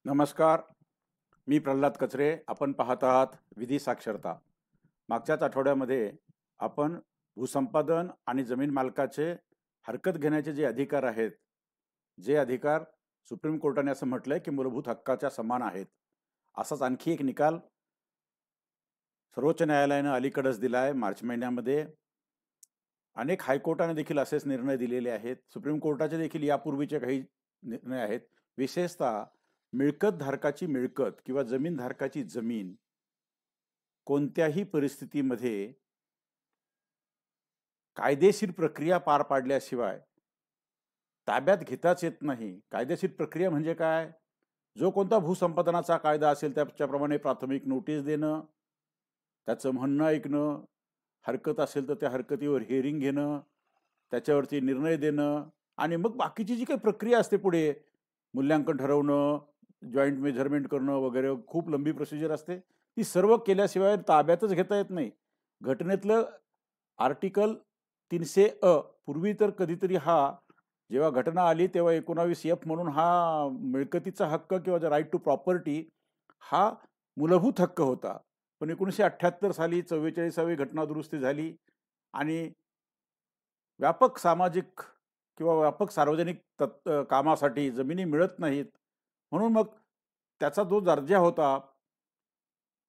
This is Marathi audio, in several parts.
नमस्कार. मी प्रल्हाद कचरे. आपण पाहत आहात विधी साक्षरता. मागच्याच आठवड्यामध्ये आपण भूसंपादन आणि जमीन मालकाचे हरकत घेण्याचे जे अधिकार आहेत, जे अधिकार सुप्रीम कोर्टाने असं म्हटलंय की मूलभूत हक्काच्या समान आहेत, असाच आणखी एक निकाल सर्वोच्च न्यायालयानं अलीकडेच दिला आहे मार्च महिन्यामध्ये. अनेक हायकोर्टाने देखील असेच निर्णय दिलेले आहेत. सुप्रीम कोर्टाचे देखील यापूर्वीचे काही निर्णय आहेत. विशेषतः मिळकत धारकाची मिळकत किंवा जमीन धारकाची जमीन कोणत्याही परिस्थितीमध्ये कायदेशीर प्रक्रिया पार पाडल्याशिवाय ताब्यात घेताच येत नाही. कायदेशीर प्रक्रिया म्हणजे काय? जो कोणता भूसंपादनाचा कायदा असेल त्याच्याप्रमाणे प्राथमिक नोटीस देणं, त्याचं म्हणणं ऐकणं, हरकत असेल तर त्या हरकतीवर हिअरिंग घेणं, त्याच्यावरती निर्णय देणं आणि मग बाकीची जी काही प्रक्रिया असते पुढे मूल्यांकन ठरवणं, जॉईंट मेजरमेंट करणं वगैरे खूप लंबी प्रोसिजर असते. ती सर्व केल्याशिवाय ताब्यातच घेता येत नाही. घटनेतलं आर्टिकल 300 पूर्वी तर कधीतरी जेव्हा घटना आली तेव्हा 19F म्हणून मिळकतीचा हक्क किंवा राईट टू प्रॉपर्टी हा मूलभूत हक्क होता. पण 1978 साली 44वी घटना दुरुस्ती झाली आणि व्यापक सामाजिक किंवा व्यापक सार्वजनिक कामासाठी जमिनी मिळत नाहीत, म्हणून मग त्याचा जो दर्जा होता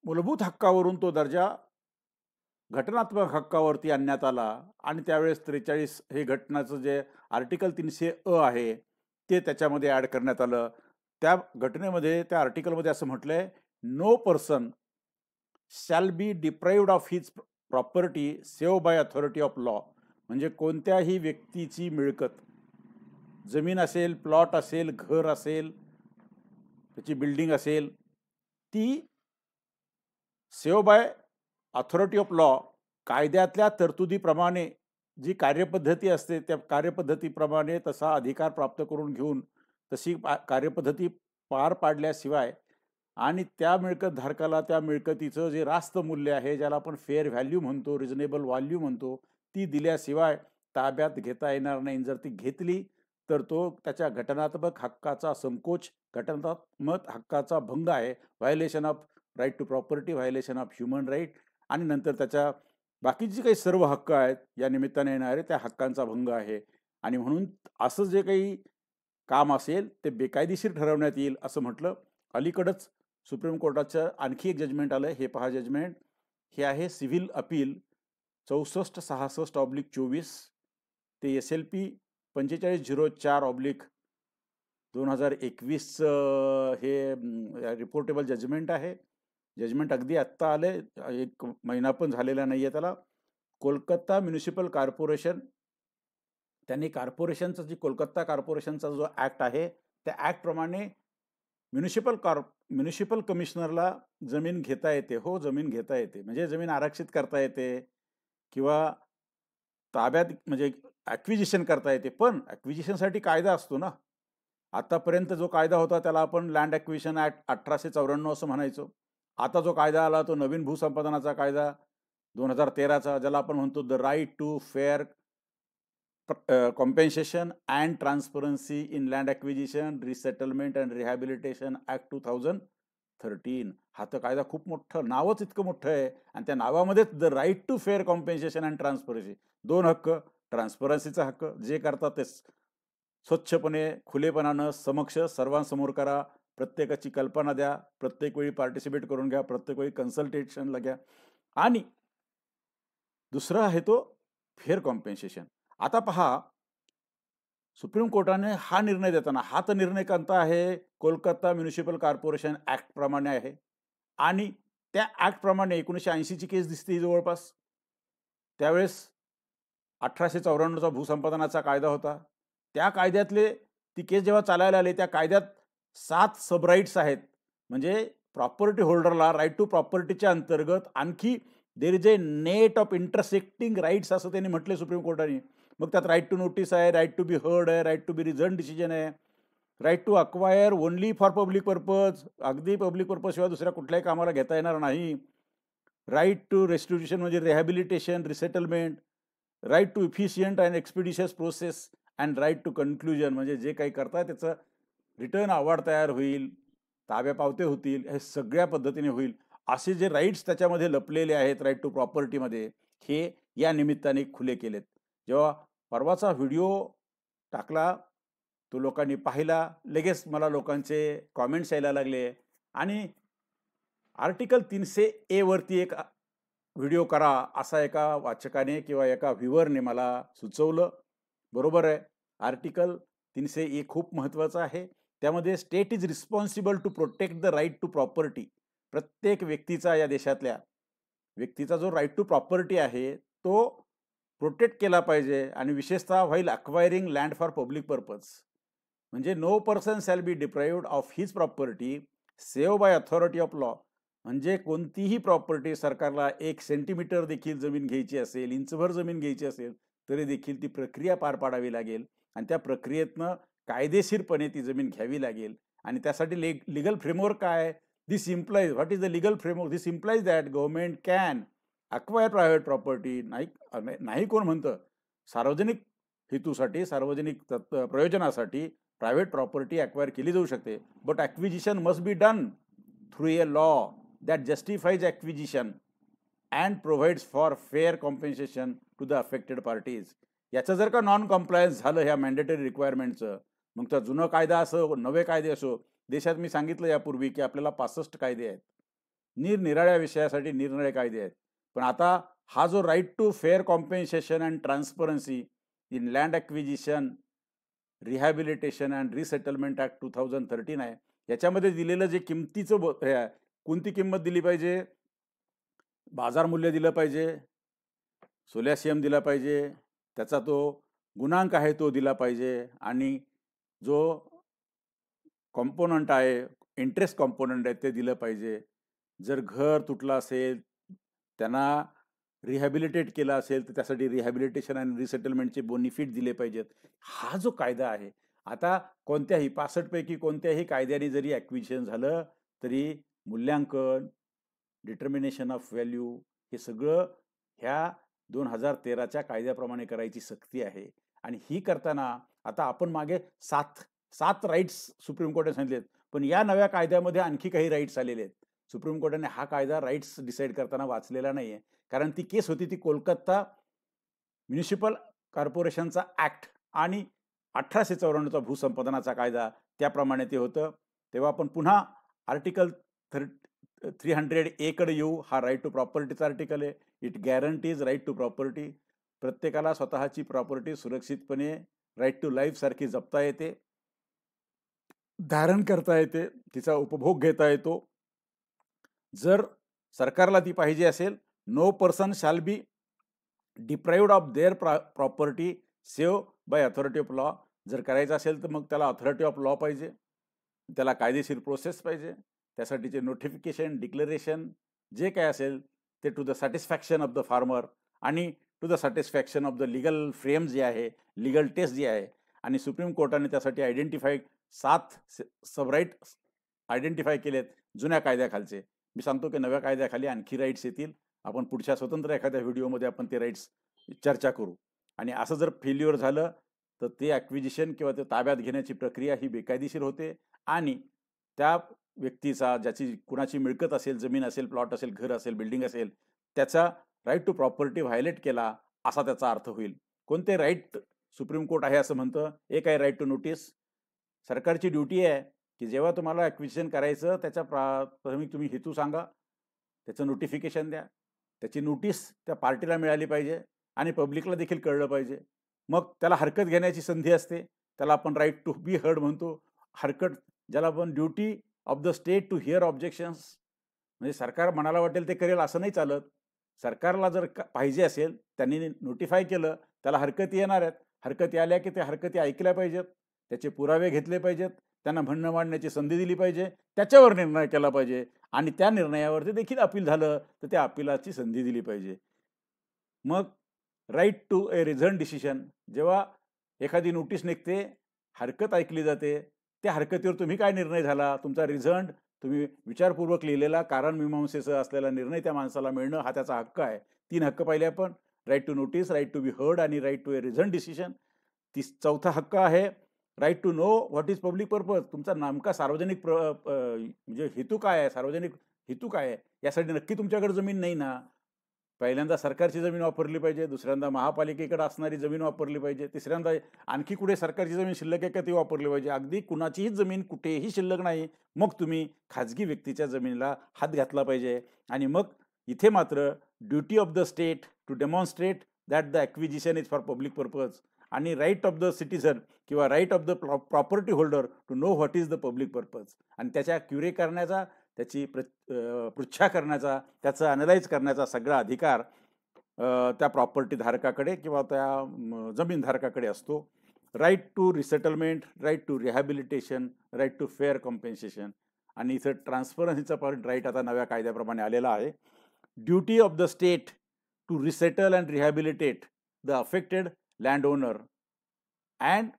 मूलभूत हक्कावरून तो दर्जा घटनात्मक हक्कावरती आणण्यात आला आणि त्यावेळेस 43 हे घटनाचं जे आर्टिकल 300 आहे ते त्याच्यामध्ये ॲड करण्यात आलं. त्या घटनेमध्ये त्या आर्टिकलमध्ये असं म्हटलंय, no person shall be deprived of his property save by authority of law. म्हणजे कोणत्याही व्यक्तीची मिळकत, जमीन असेल, प्लॉट असेल, घर असेल, त्याची बिल्डिंग असेल, ती save by authority of law कायद्यातल्या तरतुदीप्रमाणे जी कार्यपद्धती असते त्या कार्यपद्धतीप्रमाणे तसा अधिकार प्राप्त करून घेऊन तशी कार्यपद्धती पार पाडल्याशिवाय आणि त्या मिळकत धारकाला त्या मिळकतीचं जे रास्त मूल्य आहे, ज्याला आपण फेअर व्हॅल्यू म्हणतो, रिझनेबल व्हॅल्यू म्हणतो, ती दिल्याशिवाय ताब्यात घेता येणार नाही. जर ती घेतली तर तो त्याच्या घटनात्मक हक्काचा संकोच, घटनात्मक हक्काचा भंग आहे. Violation of right to property, violation of human right आणि नंतर त्याच्या बाकीचे काही सर्व हक्क आहेत या निमित्ताने येणारे त्या हक्कांचा भंग आहे. आणि म्हणून असं जे काही काम असेल ते बेकायदेशीर ठरवण्यात येईल असं म्हटलं. अलीकडंच सुप्रीम कोर्टाचं आणखी एक जजमेंट आलं. हे पहा जजमेंट. हे आहे सिव्हिल अपील 6466/24. ते SLP 4504/2021 हे रिपोर्टेबल जजमेंट आहे. जजमेंट अगदी आत्ता आले, एक महिना पण झालेला नाही आहे त्याला. कोलकाता म्युनिसिपल कॉर्पोरेशन, त्यांनी कॉर्पोरेशनचा कोलकाता कॉर्पोरेशनचा जो ॲक्ट आहे त्या ॲक्टप्रमाणे म्युनिसिपल कमिशनरला जमीन घेता येते. हो, जमीन घेता येते म्हणजे जमीन आरक्षित करता येते किंवा ताब्यात म्हणजे ॲक्विजिशन करता येते. पण ॲक्विजिशनसाठी कायदा असतो ना. आतापर्यंत जो कायदा होता त्याला आपण लँड ॲक्विजिशन ॲक्ट 1894 असं म्हणायचो. आता जो कायदा आला तो नवीन भूसंपादनाचा कायदा 2013चा, ज्याला आपण म्हणतो the right to fair compensation and transparency in land acquisition, resettlement and rehabilitation act 2013. हा तर कायदा खूप मोठं, नावच इतकं मोठं आहे आणि त्या नावामध्येच the right to fair compensation and transparency, दोन हक्क. ट्रान्सपरन्सीचा हक्क, जे करतात ते स्वच्छपणे, खुलेपणानं, समक्ष सर्वांसमोर करा. प्रत्येकाची कल्पना द्या, प्रत्येक वेळी पार्टिसिपेट करून घ्या, प्रत्येक वेळी कन्सल्टेशनला घ्या. आणि दुसरा आहे तो फेअर कॉम्पेन्सेशन. आता पहा, सुप्रीम कोर्टाने हा निर्णय देताना, हा तर निर्णय कोणता आहे? कोलकाता म्युनिसिपल कॉर्पोरेशन ॲक्ट प्रमाणे आहे आणि त्या ॲक्ट प्रमाणे 1980ची केस दिसते जवळपास. त्यावेळेस 1894चा भूसंपादनाचा कायदा होता. त्या कायद्यातले ती केस जेव्हा चालायला आली, त्या कायद्यात 7 सबराईट्स आहेत. म्हणजे प्रॉपर्टी होल्डरला राईट टू प्रॉपर्टीच्या अंतर्गत आणखी there is a net of intersecting rights असं त्यांनी म्हटले सुप्रीम कोर्टाने. मग त्यात राईट टू नोटीस आहे, राईट टू बी हर्ड आहे, right to be reason decision आहे, right to acquire only for public purpose, अगदी पब्लिक पर्पज शिवाय दुसऱ्या कुठल्याही कामाला घेता येणार नाही. राईट टू रेस्टिट्यूशन म्हणजे rehabilitation, resettlement, right to efficient and expeditious process and right to conclusion म्हणजे जे काही करताय त्याचं रिटर्न अवॉर्ड तयार होईल, ताब्यापावते होतील, हे सगळ्या पद्धतीने होईल. असे जे राईट्स त्याच्यामध्ये लपलेले आहेत राईट टू प्रॉपर्टीमध्ये, हे या निमित्ताने खुले केलेत. जेव्हा परवाचा व्हिडिओ टाकला, तो लोकांनी पाहिला, लगेच मला लोकांचे कॉमेंट्स यायला लागले आणि आर्टिकल 300A वरती एक व्हिडिओ करा असा एका वाचकाने किंवा एका व्ह्युअरने मला सुचवलं. बरोबर आहे, आर्टिकल 300A खूप महत्त्वाचं आहे. त्यामध्ये state is responsible to protect the right to property. प्रत्येक व्यक्तीचा, या देशातल्या व्यक्तीचा जो राईट टू प्रॉपर्टी आहे तो प्रोटेक्ट केला पाहिजे, आणि विशेषतः while acquiring land for public purpose. म्हणजे no person shall be deprived of his property save by authority of law. म्हणजे कोणतीही प्रॉपर्टी सरकारला 1 सेंटीमीटर देखील जमीन घ्यायची असेल, इंचभर जमीन घ्यायची असेल, तरी देखील ती प्रक्रिया पार पाडावी लागेल आणि त्या प्रक्रियेतनं कायदेशीरपणे ती जमीन घ्यावी लागेल. आणि त्यासाठी लिगल फ्रेमवर्क काय? This implies, what is the legal framework? This implies that government can acquire private property. नाही कोण म्हणतं, सार्वजनिक हेतूसाठी, सार्वजनिक प्रयोजनासाठी प्रायव्हेट प्रॉपर्टी अक्वायर केली जाऊ शकते. But acquisition must be done through a law that justifies acquisition and provides for fair compensation to the affected parties. याचं जर का नॉन कम्प्लायन्स झालं ह्या मॅन्डेटरी रिक्वायरमेंटचं, मग तर जुनं कायदा असो, नवे कायदे असो, देशात मी सांगितलं यापूर्वी की आपल्याला 65 कायदे आहेत, निरनिराळ्या विषयासाठी निरनिराळे कायदे आहेत. पण आता हा जो right to fair compensation and transparency in land acquisition, rehabilitation and resettlement act 2013 आहे, याच्यामध्ये दिलेलं जे किमतीचं हे आहे, कोणती किंमत दिली पाहिजे? बाजार मूल्य दिलं पाहिजे, सोलॅशियम दिला पाहिजे, त्याचा तो गुणांक आहे तो दिला पाहिजे, आणि जो कॉम्पोनंट आहे, इंटरेस्ट कॉम्पोनंट आहे, ते दिलं पाहिजे. जर घर तुटलं असेल, त्यांना रिहॅबिलिटेट केलं असेल, तर त्यासाठी रिहॅबिलिटेशन आणि रिसेटलमेंटचे बेनिफिट दिले पाहिजेत. हा जो कायदा आहे, आता कोणत्याही 65 पैकी कोणत्याही कायद्याने जरी ॲक्विजिशन झालं तरी मूल्यांकन, डिटर्मिनेशन ऑफ व्हॅल्यू, हे सगळं ह्या 2013च्या कायद्याप्रमाणे करायची सक्ती आहे. आणि ही करताना आता आपण मागे 7 राईट्स सुप्रीम कोर्टाने सांगितलेत, पण या नव्या कायद्यामध्ये आणखी काही राईट्स आलेले आहेत. सुप्रीम कोर्टाने हा कायदा राईट्स डिसाईड करताना वाचलेला नाही आहे, कारण ती केस होती ती कोलकाता म्युनिसिपल कॉर्पोरेशनचा ॲक्ट आणि 1894चा भूसंपादनाचा कायदा, त्याप्रमाणे ते होतं. तेव्हा आपण पुन्हा आर्टिकल 300A कडे येऊ. हा राईट टू प्रॉपर्टीचा आर्टिकल आहे. It guarantees right to property. प्रत्येकाला स्वतःची प्रॉपर्टी सुरक्षितपणे राईट टू लाईफ सारखी जपता येते, धारण करता येते, तिचा उपभोग घेता येतो. जर सरकारला ती पाहिजे असेल, no person shall be deprived of their property save by authority of law. जर करायचं असेल तर मग त्याला अथॉरिटी ऑफ लॉ पाहिजे, त्याला कायदेशीर प्रोसेस पाहिजे, त्यासाठीचे नोटिफिकेशन, डिक्लेरेशन जे काय असेल ते to the satisfaction of the farmer आणि to the satisfaction of the legal frame जे आहे, लिगल टेस्ट जे आहे. आणि सुप्रीम कोर्टाने त्यासाठी 7 सबराईट आयडेंटिफाय केलेत जुन्या कायद्याखालचे. मी सांगतो की नव्या कायद्याखाली आणखी राईट्स येतील. आपण पुढच्या स्वतंत्र एखाद्या व्हिडिओमध्ये आपण ते राईट्स चर्चा करू. आणि असं जर फेल्युअर झालं तर ते ॲक्विजिशन किंवा ते ताब्यात घेण्याची प्रक्रिया ही बेकायदेशीर होते, आणि त्या व्यक्तीचा, ज्याची कुणाची मिळकत असेल, जमीन असेल, प्लॉट असेल, घर असेल, बिल्डिंग असेल, त्याचा राईट टू प्रॉपर्टी व्हायलेट केला असा त्याचा अर्थ होईल. कोणते राईट सुप्रीम कोर्ट आहे असं म्हणतं? एक आहे राईट टू नोटीस. सरकारची ड्युटी आहे की जेव्हा तुम्हाला ॲक्विजिशन करायचं त्याच्या प्राथमिक तुम्ही हेतू सांगा, त्याचं नोटिफिकेशन द्या, त्याची नोटीस त्या पार्टीला मिळाली पाहिजे आणि पब्लिकला देखील कळलं पाहिजे. मग त्याला हरकत घेण्याची संधी असते, त्याला आपण राईट टू बी हर्ड म्हणतो. हरकत, ज्याला आपण duty of the state to hear objections. म्हणजे सरकार मनाला वाटेल ते करेल असं नाही चालत. सरकारला जर पाहिजे असेल, त्यांनी नोटिफाय केलं, त्याला हरकती येणार आहेत. हरकती आल्या की त्या हरकती ऐकल्या पाहिजेत, त्याचे पुरावे घेतले पाहिजेत, त्यांना म्हणणं मांडण्याची संधी दिली पाहिजे, त्याच्यावर निर्णय केला पाहिजे, आणि त्या निर्णयावरती देखील अपील झालं तर त्या अपिलाची संधी दिली पाहिजे. मग right to a reason decision. जेव्हा एखादी नोटीस निघते, हरकत ऐकली जाते, त्या हरकतीवर तुम्ही काय निर्णय झाला, तुमचा रिझल्ट, तुम्ही विचारपूर्वक लिहिलेला कारण मीमांसेसह असलेला निर्णय त्या माणसाला मिळणं हा त्याचा हक्क आहे. 3 हक्क पाहिले आपण: right to notice, right to be heard आणि right to a reason decision. चौथा हक्क आहे right to know what is public purpose. तुमचा नेमका सार्वजनिक म्हणजे हेतू काय आहे, सार्वजनिक हेतू काय आहे, यासाठी नक्की तुमच्याकडे जमीन नाही ना. पहिल्यांदा सरकारची जमीन वापरली पाहिजे, दुसऱ्यांदा महापालिकेकडे असणारी जमीन वापरली पाहिजे, तिसऱ्यांदा आणखी कुठे सरकारची जमीन शिल्लक आहे का ती वापरली पाहिजे. अगदी कुणाचीही जमीन कुठेही शिल्लक नाही, मग तुम्ही खाजगी व्यक्तीच्या जमिनीला हात घातला पाहिजे. आणि मग इथे मात्र duty of the state to demonstrate that the acquisition is for public purpose, आणि राईट ऑफ द सिटीझन किंवा right of the property holder to know what is the public purpose, आणि त्याच्या क्युरे करण्याचा, त्याची पृच्छा करण्याचा, त्याचं अनलाइज करण्याचा सगळा अधिकार त्या प्रॉपर्टी धारकाकडे किंवा त्या जमीन धारकाकडे असतो. Right to resettlement, right to rehabilitation, right to fair compensation. आणि इथं ट्रान्सपरन्सीचा पण राईट आता नव्या कायद्याप्रमाणे आलेला आहे. Duty of the state to resettle and rehabilitate the affected land owner and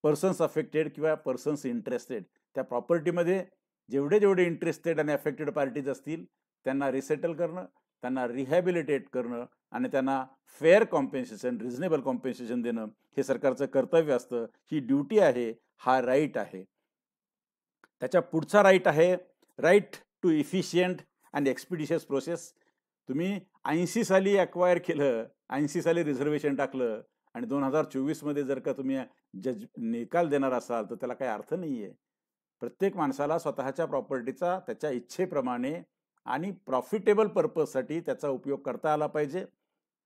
persons affected किंवा पर्सन्स इंटरेस्टेड. त्या प्रॉपर्टीमध्ये जेवढे जेवढे इंटरेस्टेड आणि अफेक्टेड पार्टीज असतील त्यांना रिसेटल करणं, त्यांना रिहॅबिलिटेट करणं आणि त्यांना फेअर कॉम्पेन्सेशन, रिझनेबल कॉम्पेन्सेशन देणं हे सरकारचं कर्तव्य असतं. ही ड्युटी आहे, हा राईट आहे. त्याच्या पुढचा राईट आहे right to efficient and expeditious process. तुम्ही 80 साली अक्वायर केलं, 80 साली रिझर्वेशन टाकलं आणि 2024 जर का तुम्ही निकाल देणार असाल तर त्याला काही अर्थ नाही आहे. प्रत्येक माणसाला स्वतःच्या प्रॉपर्टीचा त्याच्या इच्छेप्रमाणे आणि प्रॉफिटेबल पर्पजसाठी त्याचा उपयोग करता आला पाहिजे.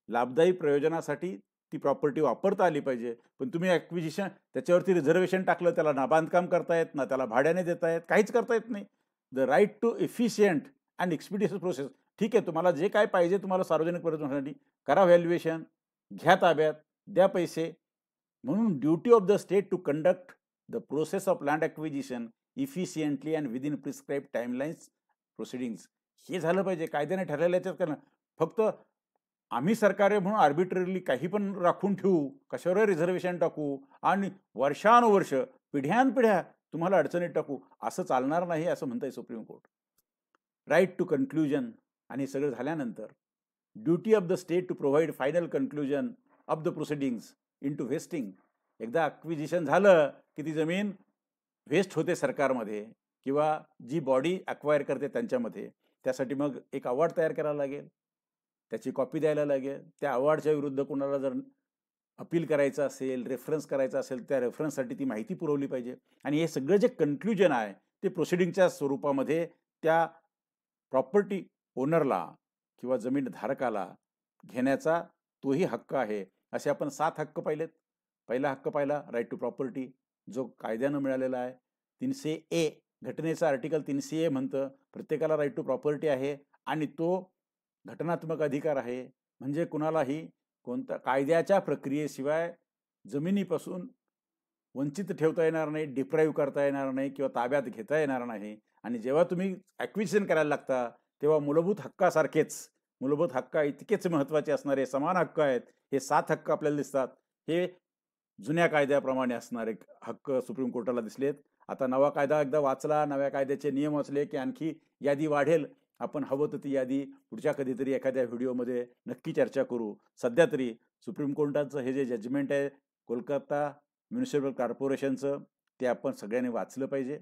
लाभदायी प्रयोजनासाठी ती प्रॉपर्टी वापरता आली पाहिजे. पण तुम्ही ॲक्विजिशन त्याच्यावरती रिझर्वेशन टाकलं, त्याला ना बांधकाम करता येत ना त्याला भाड्याने देता येत, काहीच करता येत नाही. The right to efficient and expeditious process. ठीक आहे, तुम्हाला जे काय पाहिजे तुम्हाला सार्वजनिक प्रयोजनासाठी करा, व्हॅल्युएशन घ्या ताब्यात, द्या पैसे. म्हणून duty of the state to conduct the process of land acquisition efficiently and within prescribe timelines proceedings. हे झालं पाहिजे, कायद्याने ठरलेल्या याच्यात करणं. फक्त आम्ही सरकार आहे म्हणून आर्बिट्ररीली काही पण राखून ठेवू, कशावर रिझर्वेशन टाकू आणि वर्षानुवर्ष पिढ्यानपिढ्या तुम्हाला अडचणीत टाकू, असं चालणार नाही असं म्हणतंय supreme court. Right to conclusion. आणि सगळं झाल्यानंतर duty of the state to provide final conclusion of the proceedings in to vesting. एकदा अक्विजिशन झालं की ती जमीन व्हेस्ट होते सरकारमध्ये किंवा जी बॉडी अक्वायर करते त्यांच्यामध्ये. त्यासाठी मग एक अवॉर्ड तयार करायला लागेल, त्याची कॉपी द्यायला लागेल. त्या अवॉर्डच्या विरुद्ध कोणाला जर अपील करायचं असेल, रेफरन्स करायचा असेल, त्या रेफरन्ससाठी ती माहिती पुरवली पाहिजे. आणि हे सगळं जे कन्क्लुजन आहे ते प्रोसिडिंगच्या स्वरूपामध्ये त्या प्रॉपर्टी ओनरला किंवा जमीन धारकाला घेण्याचा तोही हक्क आहे. असे आपण 7 हक्क पाहिलेत. पहिला हक्क पाहिला राईट टू प्रॉपर्टी, जो कायद्यानं मिळालेला आहे. 300A घटनेचा आर्टिकल 300A म्हणतं प्रत्येकाला राईट टू प्रॉपर्टी आहे आणि तो घटनात्मक अधिकार आहे. म्हणजे कुणालाही कोणत्या कायद्याच्या प्रक्रियेशिवाय जमिनीपासून वंचित ठेवता येणार नाही, डिप्राईव्ह करता येणार नाही किंवा ताब्यात घेता येणार नाही. आणि जेव्हा तुम्ही ॲक्विजिशन करायला लागता तेव्हा मूलभूत हक्कासारखेच, मूलभूत हक्क इतकेच महत्त्वाचे असणारे समान हक्क आहेत. हे 7 हक्क आपल्याला दिसतात. हे जुन्या कायद्याप्रमाणे असणारे हक्क सुप्रीम कोर्टाला दिसलेत. आता नवा कायदा एकदा वाचला, नव्या कायद्याचे नियम वाचले की आणखी यादी वाढेल. आपण हवं तर ती यादी पुढच्या कधीतरी एखाद्या व्हिडिओमध्ये नक्की चर्चा करू. सध्या तरी सुप्रीम कोर्टाचं हे जे जजमेंट आहे कोलकाता म्युनिसिपल कॉर्पोरेशनचं, ते आपण सगळ्यांनी वाचलं पाहिजे.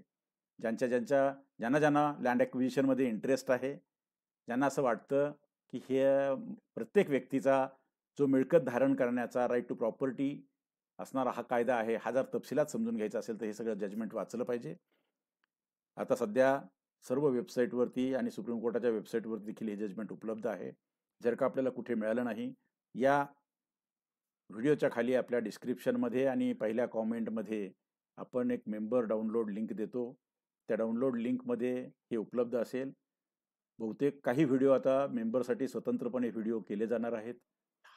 ज्यांना लँड ॲक्विजिशनमध्ये इंटरेस्ट आहे, ज्यांना असं वाटतं की हे प्रत्येक व्यक्तीचा जो मिळकत धारण करण्याचा राईट टू प्रॉपर्टी असणारा हा कायदा आहे, हा जर तपशिलात समजून घ्यायचा असेल तर हे सगळं जजमेंट वाचलं पाहिजे. आता सध्या सर्व वेबसाईटवरती आणि सुप्रीम कोर्टाच्या वेबसाईटवरती देखील हे जजमेंट उपलब्ध आहे. जर का आपल्याला कुठे मिळालं नाही, या व्हिडिओच्या खाली आपल्या डिस्क्रिप्शनमध्ये आणि पहिल्या कॉमेंटमध्ये आपण एक मेंबर डाउनलोड लिंक देतो. त्या डाउनलोड लिंकमध्ये हे उपलब्ध असेल. बहुतेक काही व्हिडिओ आता मेंबरसाठी स्वतंत्रपणे व्हिडिओ केले जाणार आहेत.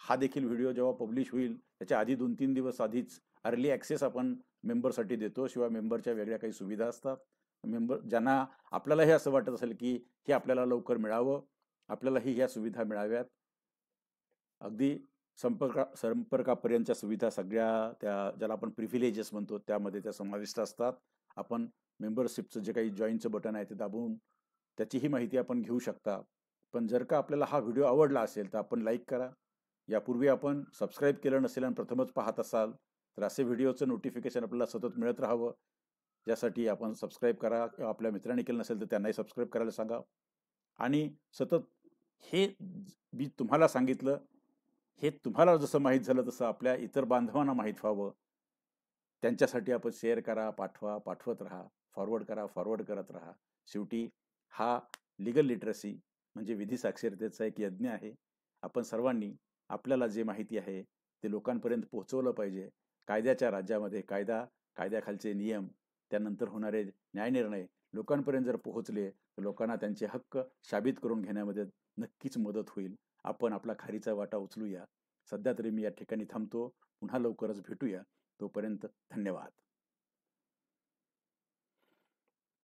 हा देखील व्हिडिओ जेव्हा पब्लिश होईल त्याच्या आधी 2-3 दिवस आधीच अर्ली ॲक्सेस आपण मेंबरसाठी देतो. शिवाय मेंबरच्या वेगळ्या काही सुविधा असतात. ज्यांना आपल्याला हे असं वाटत असेल की हे आपल्याला लवकर मिळावं, आपल्यालाही ह्या सुविधा मिळाव्यात, अगदी संपर्कापर्यंतच्या सुविधा सगळ्या त्या ज्याला आपण प्रिव्हिलेजेस म्हणतो त्यामध्ये त्या समाविष्ट असतात. आपण मेंबरशिपचं जे काही जॉईनचं बटन आहे ते दाबून त्याचीही माहिती आपण घेऊ शकता. पण जर का आपल्याला हा व्हिडिओ आवडला असेल तर आपण लाईक करा. यापूर्वी आपण सबस्क्राईब केलं नसेल आणि प्रथमच पाहत असाल तर असे व्हिडिओचं नोटिफिकेशन आपल्याला सतत मिळत राहावं, यासाठी आपण सबस्क्राईब करा किंवा आपल्या मित्रांनी केलं नसेल तर त्यांनाही सबस्क्राईब करायला सांगा. आणि सतत हे मी तुम्हाला सांगितलं, हे तुम्हाला जसं माहीत झालं तसं आपल्या इतर बांधवांना माहीत व्हावं, त्यांच्यासाठी आपण शेअर करा, पाठवा, पाठवत राहा, फॉरवर्ड करा, फॉरवर्ड करत राहा. शेवटी हा लीगल लिटरसी म्हणजे विधी साक्षरतेचा एक यज्ञ आहे. आपण सर्वांनी आपल्याला जे माहिती आहे ते लोकांपर्यंत पोहोचवलं पाहिजे. कायद्याच्या राज्यामध्ये कायदा, कायद्याखालचे नियम, त्यानंतर होणारे न्यायनिर्णय लोकांपर्यंत जर पोहोचले तर लोकांना त्यांचे हक्क साबित करून घेण्यामध्ये नक्कीच मदत होईल. आपण आपला खारीचा वाटा उचलूया. सध्या तरी मी या ठिकाणी थांबतो. पुन्हा लवकरच भेटूया. तोपर्यंत धन्यवाद.